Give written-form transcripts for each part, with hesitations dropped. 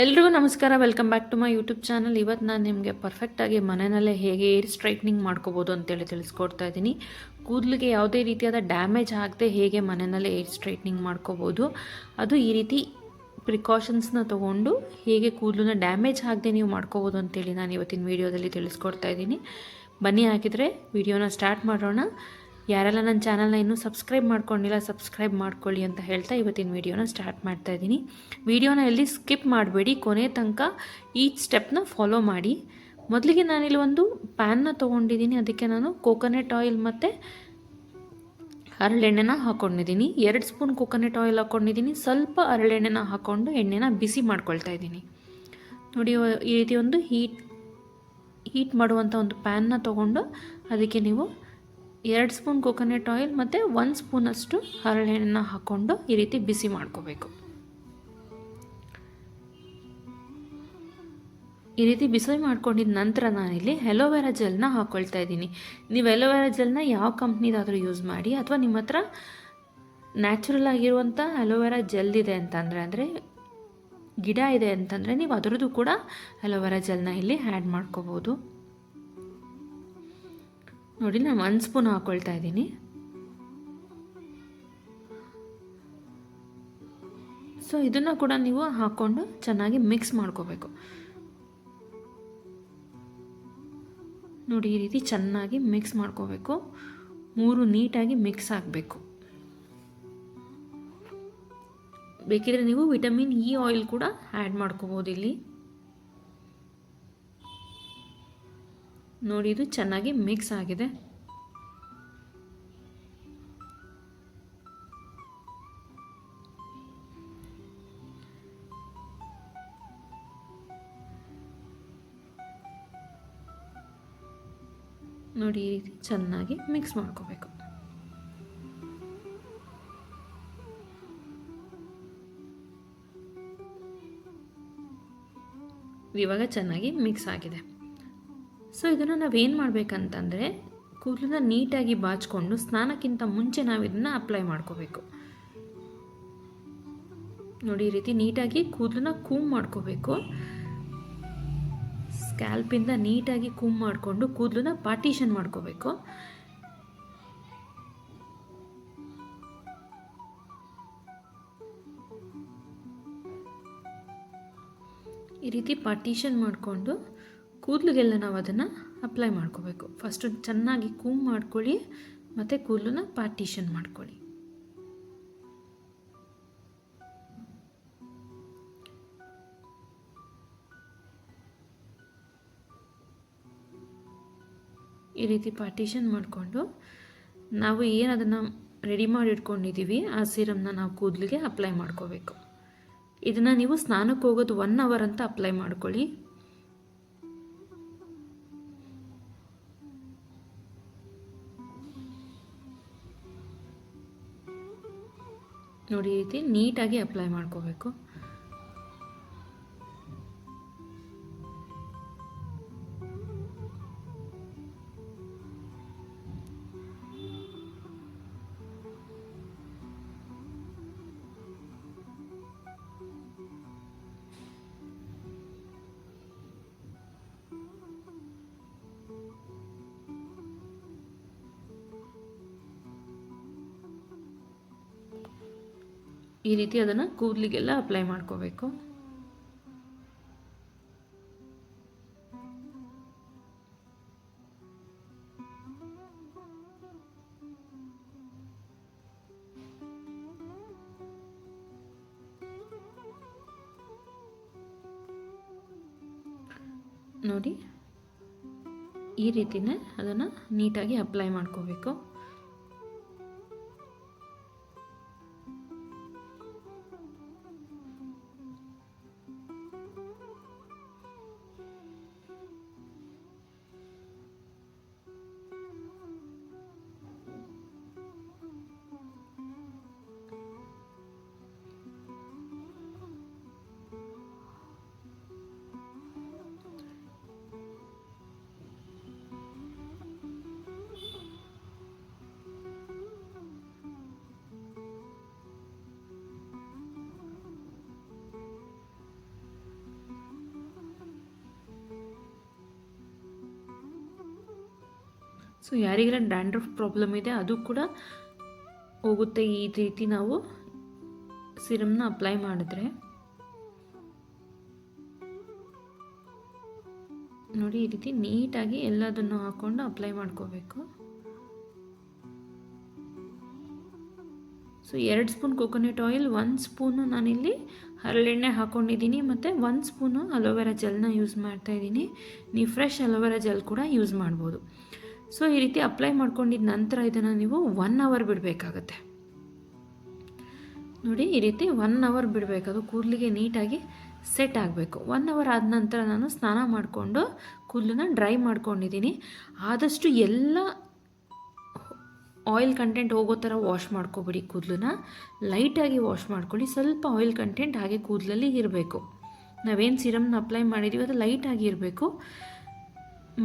ಎಲ್ರಿಗೂ ನಮಸ್ಕಾರ. Welcome back to my YouTube channel. ಇವತ್ತು ನಾನು ನಿಮಗೆ ಪರ್ಫೆಕ್ಟಾಗಿ ಮನೆಯಲ್ಲೇ ಹೇಗೆ ಏರ್ ಸ್ಟ್ರೈಟ್ನಿಂಗ್ ಮಾಡ್ಕೋಬೋದು ಅಂತೇಳಿ ತಿಳಿಸ್ಕೊಡ್ತಾ ಇದ್ದೀನಿ. ಕೂದಲಿಗೆ ಯಾವುದೇ ರೀತಿಯಾದ ಡ್ಯಾಮೇಜ್ ಆಗದೆ ಹೇಗೆ ಮನೆಯಲ್ಲೇ ಏರ್ ಸ್ಟ್ರೈಟ್ನಿಂಗ್ ಮಾಡ್ಕೋಬೋದು, ಅದು ಈ ರೀತಿ ಪ್ರಿಕಾಷನ್ಸ್ನ ತೊಗೊಂಡು ಹೇಗೆ ಕೂದಲನ್ನ ಡ್ಯಾಮೇಜ್ ಆಗದೆ ನೀವು ಮಾಡ್ಕೋಬೋದು ಅಂತೇಳಿ ನಾನು ಇವತ್ತಿನ ವೀಡಿಯೋದಲ್ಲಿ ತಿಳಿಸ್ಕೊಡ್ತಾ ಇದ್ದೀನಿ. ಬನ್ನಿ ಹಾಕಿದರೆ ವಿಡಿಯೋನ ಸ್ಟಾರ್ಟ್ ಮಾಡೋಣ. ಯಾರೆಲ್ಲ ನನ್ನ ಚಾನಲ್ನ ಇನ್ನೂ ಸಬ್ಸ್ಕ್ರೈಬ್ ಮಾಡ್ಕೊಂಡಿಲ್ಲ ಸಬ್ಸ್ಕ್ರೈಬ್ ಮಾಡ್ಕೊಳ್ಳಿ ಅಂತ ಹೇಳ್ತಾ ಇವತ್ತಿನ ವೀಡಿಯೋನ ಸ್ಟಾರ್ಟ್ ಮಾಡ್ತಾ ಇದ್ದೀನಿ. ವೀಡಿಯೋನ ಎಲ್ಲಿ ಸ್ಕಿಪ್ ಮಾಡಬೇಡಿ, ಕೊನೆ ತನಕ ಈಚ್ ಸ್ಟೆಪ್ನ ಫಾಲೋ ಮಾಡಿ. ಮೊದಲಿಗೆ ನಾನಿಲ್ಲಿ ಒಂದು ಪ್ಯಾನ್ನ ತೊಗೊಂಡಿದ್ದೀನಿ. ಅದಕ್ಕೆ ನಾನು ಕೋಕೋನಟ್ ಆಯಿಲ್ ಮತ್ತು ಹರಳೆಣ್ಣೆನ ಹಾಕ್ಕೊಂಡಿದ್ದೀನಿ. 2 ಸ್ಪೂನ್ ಕೋಕೋನಟ್ ಆಯಿಲ್ ಹಾಕ್ಕೊಂಡಿದ್ದೀನಿ. ಸ್ವಲ್ಪ ಹರಳೆಣ್ಣೆನ ಹಾಕ್ಕೊಂಡು ಎಣ್ಣೆನ ಬಿಸಿ ಮಾಡ್ಕೊಳ್ತಾ ಇದ್ದೀನಿ. ನೋಡಿ, ಈ ರೀತಿ ಒಂದು ಹೀಟ್ ಮಾಡುವಂಥ ಒಂದು ಪ್ಯಾನ್ನ ತೊಗೊಂಡು ಅದಕ್ಕೆ ನೀವು 2 ಸ್ಪೂನ್ ಕೋಕೋನಟ್ ಆಯಿಲ್ ಮತ್ತು 1 ಸ್ಪೂನಷ್ಟು ಹರಳೆಣ್ಣೆನ ಹಾಕ್ಕೊಂಡು ಈ ರೀತಿ ಬಿಸಿ ಮಾಡ್ಕೋಬೇಕು. ಈ ರೀತಿ ಬಿಸಿ ಮಾಡ್ಕೊಂಡಿದ್ದ ನಂತರ ನಾನಿಲ್ಲಿ ಅಲೋವೆರಾ ಜೆಲ್ನ ಹಾಕ್ಕೊಳ್ತಾ ಇದ್ದೀನಿ. ನೀವು ಅಲೋವೆರಾ ಜೆಲ್ನ ಯಾವ ಕಂಪ್ನಿದಾದರೂ ಯೂಸ್ ಮಾಡಿ, ಅಥವಾ ನಿಮ್ಮ ಹತ್ರ ನ್ಯಾಚುರಲ್ ಆಗಿರುವಂಥ ಅಲೋವೆರಾ ಜೆಲ್ ಇದೆ ಅಂತಂದರೆ, ಅಂದರೆ ಗಿಡ ಇದೆ ಅಂತಂದರೆ ನೀವು ಅದರದ್ದು ಕೂಡ ಅಲೋವೆರಾ ಜೆಲ್ನ ಇಲ್ಲಿ ಆ್ಯಡ್ ಮಾಡ್ಕೋಬೋದು. ನೋಡಿ, ನಾನು 1 ಸ್ಪೂನ್ ಹಾಕ್ಕೊಳ್ತಾ ಇದ್ದೀನಿ. ಸೊ ಇದನ್ನು ಕೂಡ ನೀವು ಹಾಕ್ಕೊಂಡು ಚೆನ್ನಾಗಿ ಮಿಕ್ಸ್ ಮಾಡ್ಕೋಬೇಕು. ನೋಡಿ, ಈ ರೀತಿ ಚೆನ್ನಾಗಿ ಮಿಕ್ಸ್ ಮಾಡ್ಕೋಬೇಕು. 3 ನೀಟಾಗಿ ಮಿಕ್ಸ್ ಆಗಬೇಕು. ಬೇಕಿದ್ರೆ ನೀವು ವಿಟಮಿನ್ ಇ ಆಯಿಲ್ ಕೂಡ ಆ್ಯಡ್ ಮಾಡ್ಕೋಬೋದು ಇಲ್ಲಿ. ನೋಡಿ, ಇದು ಚೆನ್ನಾಗಿ ಮಿಕ್ಸ್ ಆಗಿದೆ. ನೋಡಿ, ಈ ರೀತಿ ಚೆನ್ನಾಗಿ ಮಿಕ್ಸ್ ಮಾಡ್ಕೋಬೇಕು. ಇವಾಗ ಚೆನ್ನಾಗಿ ಮಿಕ್ಸ್ ಆಗಿದೆ. ಸೊ ಇದನ್ನು ನಾವೇನು ಮಾಡಬೇಕಂತಂದರೆ, ಕೂದಲನ್ನ ನೀಟಾಗಿ ಬಾಚಿಕೊಂಡು ಸ್ನಾನಕ್ಕಿಂತ ಮುಂಚೆ ನಾವು ಇದನ್ನು ಅಪ್ಲೈ ಮಾಡ್ಕೋಬೇಕು. ನೋಡಿ, ಈ ರೀತಿ ನೀಟಾಗಿ ಕೂದಲನ್ನ ಕೂಮ್ ಮಾಡ್ಕೋಬೇಕು. ಸ್ಕ್ಯಾಲ್ಪಿಂದ ನೀಟಾಗಿ ಕೂಮ್ ಮಾಡಿಕೊಂಡು ಕೂದಲನ್ನ ಪಾರ್ಟಿಷನ್ ಮಾಡ್ಕೋಬೇಕು. ಈ ರೀತಿ ಪಾರ್ಟಿಷನ್ ಮಾಡಿಕೊಂಡು ಕೂದಲಿಗೆಲ್ಲ ನಾವು ಅದನ್ನು ಅಪ್ಲೈ ಮಾಡ್ಕೋಬೇಕು. ಫಸ್ಟು ಚೆನ್ನಾಗಿ ಕೂಮ್ ಮಾಡ್ಕೊಳ್ಳಿ, ಮತ್ತು ಕೂದಲನ್ನ ಪಾರ್ಟಿಷನ್ ಮಾಡ್ಕೊಳ್ಳಿ. ಈ ರೀತಿ ಪಾರ್ಟಿಷನ್ ಮಾಡಿಕೊಂಡು ನಾವು ಏನು ಅದನ್ನು ರೆಡಿ ಮಾಡಿ ಇಟ್ಕೊಂಡಿದ್ದೀವಿ ಆ ಸೀರಮ್ನ ನಾವು ಕೂದಲಿಗೆ ಅಪ್ಲೈ ಮಾಡ್ಕೋಬೇಕು. ಇದನ್ನು ನೀವು ಸ್ನಾನಕ್ಕೆ ಹೋಗೋದು 1 ಅವರ್ ಅಂತ ಅಪ್ಲೈ ಮಾಡ್ಕೊಳ್ಳಿ. ನೋಡಿ, ಈ ರೀತಿ ನೀಟಾಗಿ ಅಪ್ಲೈ ಮಾಡ್ಕೋಬೇಕು. ಈ ರೀತಿ ಅದನ್ನು ಕೂದಲಿಗೆಲ್ಲ ಅಪ್ಲೈ ಮಾಡ್ಕೋಬೇಕು. ನೋಡಿ, ಈ ರೀತಿನೇ ಅದನ್ನು ನೀಟಾಗಿ ಅಪ್ಲೈ ಮಾಡ್ಕೋಬೇಕು. ಸೊ ಯಾರಿಗೆಲ್ಲ ಡ್ಯಾಂಡ್ರಫ್ ಪ್ರಾಬ್ಲಮ್ ಇದೆ ಅದು ಕೂಡ ಹೋಗುತ್ತೆ ಈ ರೀತಿ ನಾವು ಸಿರಮ್ನ ಅಪ್ಲೈ ಮಾಡಿದ್ರೆ. ನೋಡಿ, ಈ ರೀತಿ ನೀಟಾಗಿ ಎಲ್ಲದನ್ನು ಹಾಕ್ಕೊಂಡು ಅಪ್ಲೈ ಮಾಡ್ಕೋಬೇಕು. So 2 spoon coconut oil, 1 spoon ನಾನಿಲ್ಲಿ ಹರಳೆಣ್ಣೆ ಹಾಕ್ಕೊಂಡಿದ್ದೀನಿ ಮತ್ತು 1 ಸ್ಪೂನು ಅಲೋವೆರಾ ಜೆಲ್ನ ಯೂಸ್ ಮಾಡ್ತಾಯಿದ್ದೀನಿ. ನೀವು ಫ್ರೆಶ್ ಅಲೋವೆರಾ ಜೆಲ್ ಕೂಡ ಯೂಸ್ ಮಾಡ್ಬೋದು. ಸೊ ಈ ರೀತಿ ಅಪ್ಲೈ ಮಾಡ್ಕೊಂಡಿದ್ದ ನಂತರ ಇದನ್ನು ನೀವು 1 ಅವರ್ ಬಿಡಬೇಕಾಗತ್ತೆ. ನೋಡಿ, ಈ ರೀತಿ 1 ಅವರ್ ಬಿಡಬೇಕು. ಅದು ಕೂದಲಿಗೆ ನೀಟಾಗಿ ಸೆಟ್ ಆಗಬೇಕು. 1 ಅವರ್ ಆದ ನಂತರ ನಾನು ಸ್ನಾನ ಮಾಡಿಕೊಂಡು ಕೂದಲನ್ನ ಡ್ರೈ ಮಾಡ್ಕೊಂಡಿದ್ದೀನಿ. ಆದಷ್ಟು ಎಲ್ಲ ಆಯಿಲ್ ಕಂಟೆಂಟ್ ಹೋಗೋ ಥರ ವಾಶ್ ಮಾಡ್ಕೊಬಿಡಿ. ಕೂದಲನ್ನ ಲೈಟಾಗಿ ವಾಶ್ ಮಾಡ್ಕೊಳ್ಳಿ. ಸ್ವಲ್ಪ ಆಯಿಲ್ ಕಂಟೆಂಟ್ ಹಾಗೆ ಕೂದಲಲ್ಲಿ ಇರಬೇಕು. ನಾವೇನು ಸಿರಮ್ನ ಅಪ್ಲೈ ಮಾಡಿದ್ದೀವಿ ಅದು ಲೈಟಾಗಿ ಇರಬೇಕು.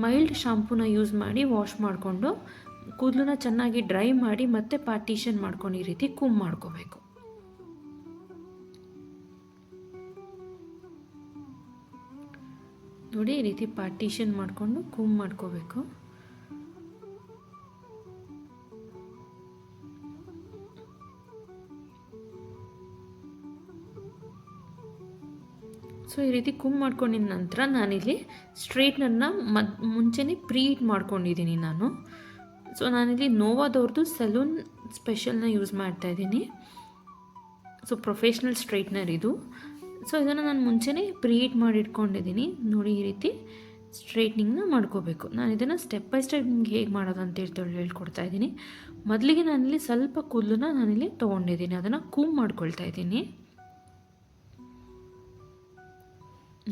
ಮೈಲ್ಡ್ ಶಾಂಪೂನ ಯೂಸ್ ಮಾಡಿ ವಾಶ್ ಮಾಡಿಕೊಂಡು ಕೂದಲನ್ನ ಚೆನ್ನಾಗಿ ಡ್ರೈ ಮಾಡಿ ಮತ್ತೆ ಪಾರ್ಟಿಷನ್ ಮಾಡ್ಕೊಂಡು ಈ ರೀತಿ ಕೂಮ್ ಮಾಡ್ಕೋಬೇಕು. ನೋಡಿ, ಈ ರೀತಿ ಪಾರ್ಟಿಷನ್ ಮಾಡಿಕೊಂಡು ಕೂಮ್ ಮಾಡ್ಕೋಬೇಕು. ಸೊ ಈ ರೀತಿ ಕೂಮ್ ಮಾಡ್ಕೊಂಡಿದ್ದ ನಂತರ ನಾನಿಲ್ಲಿ ಸ್ಟ್ರೈಟ್ನರ್ನ ಮುಂಚೆನೇ ಪ್ರೀಹೀಟ್ ಮಾಡ್ಕೊಂಡಿದ್ದೀನಿ ನಾನು. ಸೊ ನಾನಿಲ್ಲಿ ನೋವಾದವ್ರದ್ದು ಸಲೂನ್ ಸ್ಪೆಷಲ್ನ ಯೂಸ್ ಮಾಡ್ತಾಯಿದ್ದೀನಿ. ಸೊ ಪ್ರೊಫೆಷ್ನಲ್ ಸ್ಟ್ರೈಟ್ನರ್ ಇದು. ಸೊ ಇದನ್ನು ನಾನು ಮುಂಚೆನೇ ಪ್ರೀಹೀಟ್ ಮಾಡಿ ಇಟ್ಕೊಂಡಿದ್ದೀನಿ. ನೋಡಿ, ಈ ರೀತಿ ಸ್ಟ್ರೈಟ್ನಿಂಗ್ನ ಮಾಡ್ಕೋಬೇಕು. ನಾನು ಇದನ್ನು ಸ್ಟೆಪ್ ಬೈ ಸ್ಟೆಪ್ ನಿಮ್ಗೆ ಹೇಗೆ ಮಾಡೋದು ಅಂತ ಹೇಳ್ಕೊಡ್ತಾ ಇದ್ದೀನಿ. ಮೊದಲಿಗೆ ನಾನಿಲ್ಲಿ ಸ್ವಲ್ಪ ಕೂದಲನ್ನ ನಾನಿಲ್ಲಿ ತೊಗೊಂಡಿದ್ದೀನಿ, ಅದನ್ನು ಕೂಮ್ ಮಾಡ್ಕೊಳ್ತಾ ಇದ್ದೀನಿ.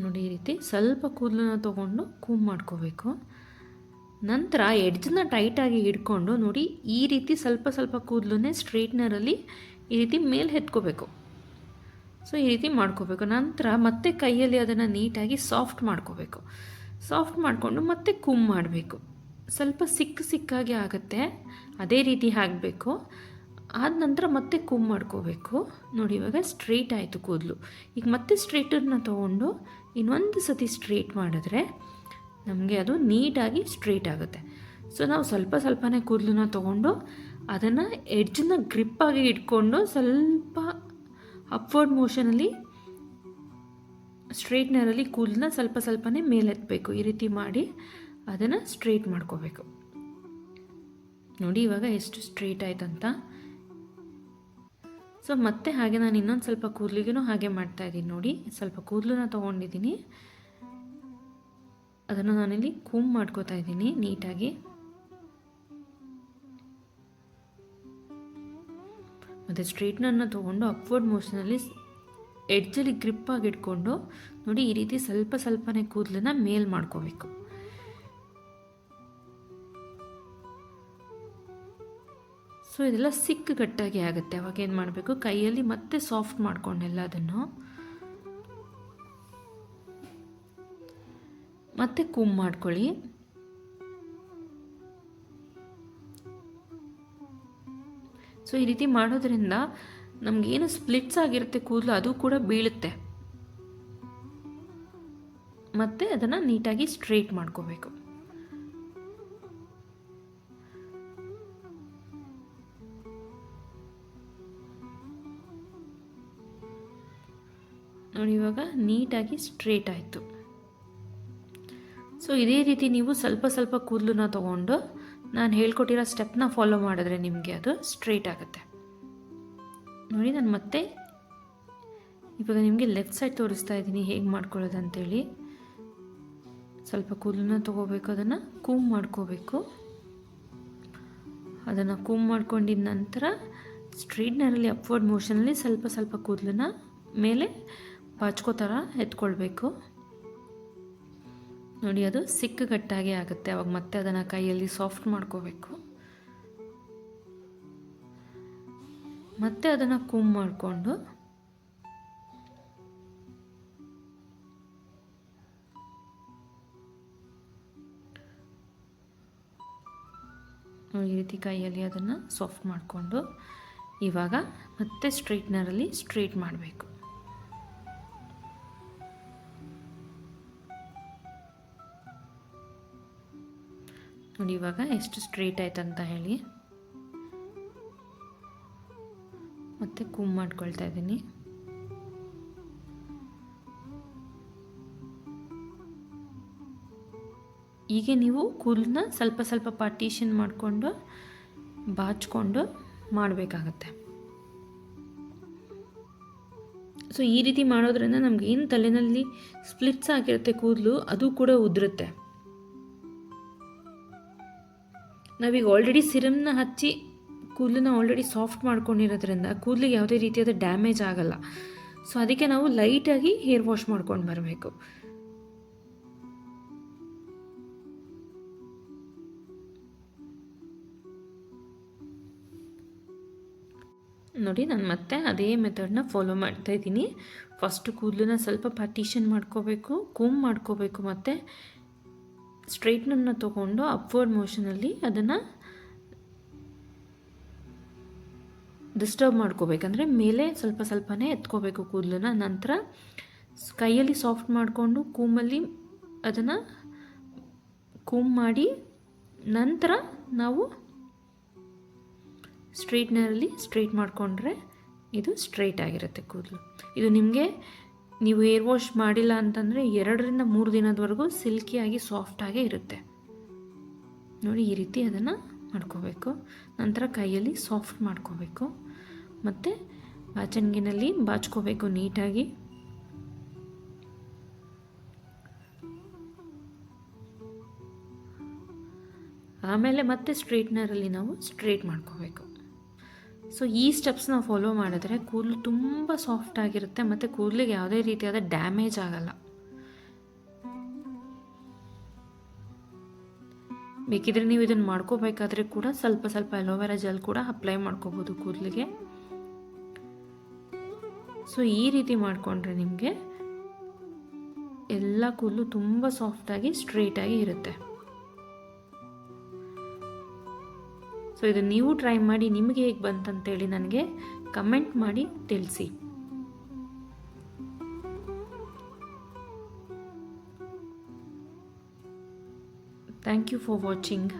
ನೋಡಿ, ಈ ರೀತಿ ಸ್ವಲ್ಪ ಕೂದಲನ್ನ ತೊಗೊಂಡು ಕೂಮ್ ಮಾಡ್ಕೋಬೇಕು. ನಂತರ ಎಡ್ಜನ್ನ ಟೈಟಾಗಿ ಹಿಡ್ಕೊಂಡು ನೋಡಿ, ಈ ರೀತಿ ಸ್ವಲ್ಪ ಸ್ವಲ್ಪ ಕೂದಲನ್ನೇ ಸ್ಟ್ರೈಟ್ನರಲ್ಲಿ ಈ ರೀತಿ ಮೇಲೆ ಎತ್ಕೋಬೇಕು. ಸೊ ಈ ರೀತಿ ಮಾಡ್ಕೋಬೇಕು. ನಂತರ ಮತ್ತೆ ಕೈಯಲ್ಲಿ ಅದನ್ನು ನೀಟಾಗಿ ಸಾಫ್ಟ್ ಮಾಡ್ಕೋಬೇಕು. ಸಾಫ್ಟ್ ಮಾಡಿಕೊಂಡು ಮತ್ತೆ ಕೂಮ್ ಮಾಡಬೇಕು. ಸ್ವಲ್ಪ ಸಿಕ್ಕಾಗಿ ಆಗುತ್ತೆ, ಅದೇ ರೀತಿ ಆಗಬೇಕು. ಆದ ನಂತರ ಮತ್ತೆ ಕೂಮ್ ಮಾಡ್ಕೋಬೇಕು. ನೋಡಿ, ಇವಾಗ ಸ್ಟ್ರೈಟ್ ಆಯಿತು ಕೂದಲು. ಈಗ ಮತ್ತೆ ಸ್ಟ್ರೈಟರ್ನ ತೊಗೊಂಡು ಇನ್ನೊಂದು ಸತಿ ಸ್ಟ್ರೈಟ್ ಮಾಡಿದ್ರೆ ನಮಗೆ ಅದು ನೀಟಾಗಿ ಸ್ಟ್ರೈಟ್ ಆಗುತ್ತೆ. ಸೊ ನಾವು ಸ್ವಲ್ಪನೇ ಕೂದಲನ್ನ ತೊಗೊಂಡು ಅದನ್ನು ಎಡ್ಜನ್ನ ಗ್ರಿಪ್ಪಾಗಿ ಇಟ್ಕೊಂಡು ಸ್ವಲ್ಪ ಅಪ್ವರ್ಡ್ ಮೋಷನಲ್ಲಿ ಸ್ಟ್ರೈಟ್ನರಲ್ಲಿ ಕೂದಲನ್ನ ಸ್ವಲ್ಪನೇ ಮೇಲೆತ್ತಬೇಕು. ಈ ರೀತಿ ಮಾಡಿ ಅದನ್ನು ಸ್ಟ್ರೈಟ್ ಮಾಡ್ಕೋಬೇಕು. ನೋಡಿ, ಇವಾಗ ಎಷ್ಟು ಸ್ಟ್ರೈಟ್ ಆಯ್ತಂತ. ಸೊ ಮತ್ತೆ ಹಾಗೆ ನಾನು ಇನ್ನೊಂದು ಸ್ವಲ್ಪ ಕೂದಲಿಗೂ ಹಾಗೆ ಮಾಡ್ತಾಯಿದ್ದೀನಿ. ನೋಡಿ, ಸ್ವಲ್ಪ ಕೂದಲನ್ನ ತೊಗೊಂಡಿದ್ದೀನಿ, ಅದನ್ನು ನಾನಿಲ್ಲಿ ಕೂಮ್ ಮಾಡ್ಕೋತಾ ಇದ್ದೀನಿ ನೀಟಾಗಿ. ಮತ್ತು ಸ್ಟ್ರೈಟ್ನರ್ನ ತೊಗೊಂಡು ಅಪ್ವರ್ಡ್ ಮೋಷನಲ್ಲಿ ಎಡ್ಜಲ್ಲಿ ಗ್ರಿಪ್ಪಾಗಿ ಇಟ್ಕೊಂಡು ನೋಡಿ, ಈ ರೀತಿ ಸ್ವಲ್ಪನೇ ಕೂದಲನ್ನ ಮೇಲ್ ಮಾಡ್ಕೋಬೇಕು. ಸೊ ಇದೆಲ್ಲ ಗಟ್ಟಾಗಿ ಆಗುತ್ತೆ. ಅವಾಗ ಏನು ಮಾಡಬೇಕು, ಕೈಯಲ್ಲಿ ಮತ್ತೆ ಸಾಫ್ಟ್ ಮಾಡ್ಕೊಂಡೆಲ್ಲ ಅದನ್ನು ಮತ್ತೆ ಕೂಮ್ ಮಾಡ್ಕೊಳ್ಳಿ. ಸೊ ಈ ರೀತಿ ಮಾಡೋದ್ರಿಂದ ನಮಗೇನು ಸ್ಪ್ಲಿಟ್ಸ್ ಆಗಿರುತ್ತೆ ಕೂದಲು ಅದು ಕೂಡ ಬೀಳುತ್ತೆ. ಮತ್ತೆ ಅದನ್ನು ನೀಟಾಗಿ ಸ್ಟ್ರೈಟ್ ಮಾಡ್ಕೋಬೇಕು. ನೋಡಿ, ಇವಾಗ ನೀಟಾಗಿ ಸ್ಟ್ರೈಟ್ ಆಯಿತು. ಸೊ ಇದೇ ರೀತಿ ನೀವು ಸ್ವಲ್ಪ ಕೂದಲನ್ನ ತೊಗೊಂಡು ನಾನು ಹೇಳ್ಕೊಟ್ಟಿರೋ ಸ್ಟೆಪ್ನ ಫಾಲೋ ಮಾಡಿದ್ರೆ ನಿಮಗೆ ಅದು ಸ್ಟ್ರೈಟ್ ಆಗುತ್ತೆ. ನೋಡಿ, ನಾನು ಮತ್ತೆ ಇವಾಗ ನಿಮಗೆ ಲೆಫ್ಟ್ ಸೈಡ್ ತೋರಿಸ್ತಾ ಇದ್ದೀನಿ ಹೇಗೆ ಮಾಡ್ಕೊಳ್ಳೋದು ಅಂತೇಳಿ. ಸ್ವಲ್ಪ ಕೂದಲನ್ನ ತೊಗೋಬೇಕು, ಅದನ್ನು ಕೂಮ್ ಮಾಡ್ಕೋಬೇಕು. ಅದನ್ನು ಕೂಮ್ ಮಾಡ್ಕೊಂಡಿದ್ದ ನಂತರ ಸ್ಟ್ರೈಟ್ನರಲ್ಲಿ ಅಪ್ವರ್ಡ್ ಮೋಷನಲ್ಲಿ ಸ್ವಲ್ಪ ಕೂದಲನ್ನ ಮೇಲೆ ಬಾಚ್ಕೋ ಥರ ಎತ್ಕೊಳ್ಬೇಕು. ನೋಡಿ, ಅದು ಗಟ್ಟಾಗಿ ಆಗುತ್ತೆ. ಅವಾಗ ಮತ್ತೆ ಅದನ್ನು ಕೈಯಲ್ಲಿ ಸಾಫ್ಟ್ ಮಾಡ್ಕೋಬೇಕು. ಮತ್ತೆ ಅದನ್ನು ಕೂಮ್ ಮಾಡಿಕೊಂಡು ಈ ರೀತಿ ಕೈಯಲ್ಲಿ ಅದನ್ನು ಸಾಫ್ಟ್ ಮಾಡಿಕೊಂಡು ಇವಾಗ ಮತ್ತೆ ಸ್ಟ್ರೈಟ್ನರಲ್ಲಿ ಸ್ಟ್ರೈಟ್ ಮಾಡಬೇಕು. ನೋಡಿ ಇವಾಗ ಎಷ್ಟು ಸ್ಟ್ರೈಟ್ ಆಯ್ತಂತ ಹೇಳಿ. ಮತ್ತು ಕೂಮ್ ಮಾಡ್ಕೊಳ್ತಾ ಇದ್ದೀನಿ. ಹೀಗೆ ನೀವು ಕೂದಲನ್ನ ಸ್ವಲ್ಪ ಸ್ವಲ್ಪ ಪಾರ್ಟಿಷನ್ ಮಾಡಿಕೊಂಡು ಬಾಚ್ಕೊಂಡು ಮಾಡಬೇಕಾಗತ್ತೆ. ಸೊ ಈ ರೀತಿ ಮಾಡೋದ್ರಿಂದ ನಮ್ಗೆ ಏನು ತಲೆಯಲ್ಲಿ ಸ್ಪ್ಲಿಟ್ಸ್ ಆಗಿರುತ್ತೆ ಕೂದಲು, ಅದು ಕೂಡ ಉದುರುತ್ತೆ. ನಾವೀಗ ಆಲ್ರೆಡಿ ಸಿರಮ್ನ ಹಚ್ಚಿ ಕೂದಲನ್ನ ಆಲ್ರೆಡಿ ಸಾಫ್ಟ್ ಮಾಡ್ಕೊಂಡಿರೋದ್ರಿಂದ ಕೂದಲಿಗೆ ಯಾವುದೇ ರೀತಿಯಾದ ಡ್ಯಾಮೇಜ್ ಆಗಲ್ಲ. ಸೊ ಅದಕ್ಕೆ ನಾವು ಲೈಟಾಗಿ ಹೇರ್ ವಾಶ್ ಮಾಡ್ಕೊಂಡು ಬರಬೇಕು. ನೋಡಿ ನಾನು ಮತ್ತೆ ಅದೇ ಮೆಥಡ್ನ ಫಾಲೋ ಮಾಡ್ತಾ ಇದ್ದೀನಿ. ಫಸ್ಟು ಕೂದಲನ್ನ ಸ್ವಲ್ಪ ಪಾರ್ಟಿಷನ್ ಮಾಡ್ಕೋಬೇಕು, ಕೂಮ್ ಮಾಡ್ಕೋಬೇಕು, ಮತ್ತು ಸ್ಟ್ರೈಟ್ನನ್ನು ತೊಗೊಂಡು ಅಪ್ವರ್ಡ್ ಮೋಷನಲ್ಲಿ ಅದನ್ನು ಡಿಸ್ಟರ್ಬ್ ಮಾಡ್ಕೋಬೇಕಂದ್ರೆ ಮೇಲೆ ಸ್ವಲ್ಪ ಸ್ವಲ್ಪನೇ ಎತ್ಕೋಬೇಕು ಕೂದಲನ್ನ. ನಂತರ ಕೈಯಲ್ಲಿ ಸಾಫ್ಟ್ ಮಾಡಿಕೊಂಡು ಕೂಮಲ್ಲಿ ಅದನ್ನು ಕೂಮ್ ಮಾಡಿ ನಂತರ ನಾವು ಸ್ಟ್ರೈಟ್ನರಲ್ಲಿ ಸ್ಟ್ರೈಟ್ ಮಾಡಿಕೊಂಡ್ರೆ ಇದು ಸ್ಟ್ರೈಟ್ ಆಗಿರುತ್ತೆ ಕೂದಲು. ಇದು ನಿಮಗೆ ನೀವು ಹೇರ್ ವಾಶ್ ಮಾಡಿಲ್ಲ ಅಂತಂದರೆ 2 ರಿಂದ 3 ದಿನದವರೆಗೂ ಸಿಲ್ಕಿಯಾಗಿ ಸಾಫ್ಟಾಗೇ ಇರುತ್ತೆ. ನೋಡಿ ಈ ರೀತಿ ಅದನ್ನು ಮಾಡ್ಕೋಬೇಕು. ನಂತರ ಕೈಯಲ್ಲಿ ಸಾಫ್ಟ್ ಮಾಡ್ಕೋಬೇಕು ಮತ್ತು ಬಾಚಣಿಗೆನಲ್ಲಿ ಬಾಚ್ಕೋಬೇಕು ನೀಟಾಗಿ. ಆಮೇಲೆ ಮತ್ತೆ ಸ್ಟ್ರೈಟ್ನರಲ್ಲಿ ನಾವು ಸ್ಟ್ರೈಟ್ ಮಾಡ್ಕೋಬೇಕು. ಸೊ ಈ ಸ್ಟೆಪ್ಸ್ನ ಫಾಲೋ ಮಾಡಿದ್ರೆ ಕೂದಲು ತುಂಬ ಸಾಫ್ಟ್ ಆಗಿರುತ್ತೆ ಮತ್ತು ಕೂದಲಿಗೆ ಯಾವುದೇ ರೀತಿಯಾದ ಡ್ಯಾಮೇಜ್ ಆಗಲ್ಲ. ಬೇಕಿದ್ರೆ ನೀವು ಇದನ್ನು ಮಾಡ್ಕೋಬೇಕಾದ್ರೆ ಕೂಡ ಸ್ವಲ್ಪ ಸ್ವಲ್ಪ ಅಲೋವೆರಾ ಜೆಲ್ ಕೂಡ ಅಪ್ಲೈ ಮಾಡ್ಕೋಬೋದು ಕೂದಲಿಗೆ. ಸೊ ಈ ರೀತಿ ಮಾಡಿಕೊಂಡ್ರೆ ನಿಮಗೆ ಎಲ್ಲ ಕೂದಲು ತುಂಬ ಸಾಫ್ಟಾಗಿ ಸ್ಟ್ರೈಟಾಗಿ ಇರುತ್ತೆ. ಸೊ ಇದು ನೀವು ಟ್ರೈ ಮಾಡಿ ನಿಮಗೆ ಹೇಗೆ ಬಂತಂತೇಳಿ ನನಗೆ ಕಮೆಂಟ್ ಮಾಡಿ ತಿಳಿಸಿ. Thank you for watching.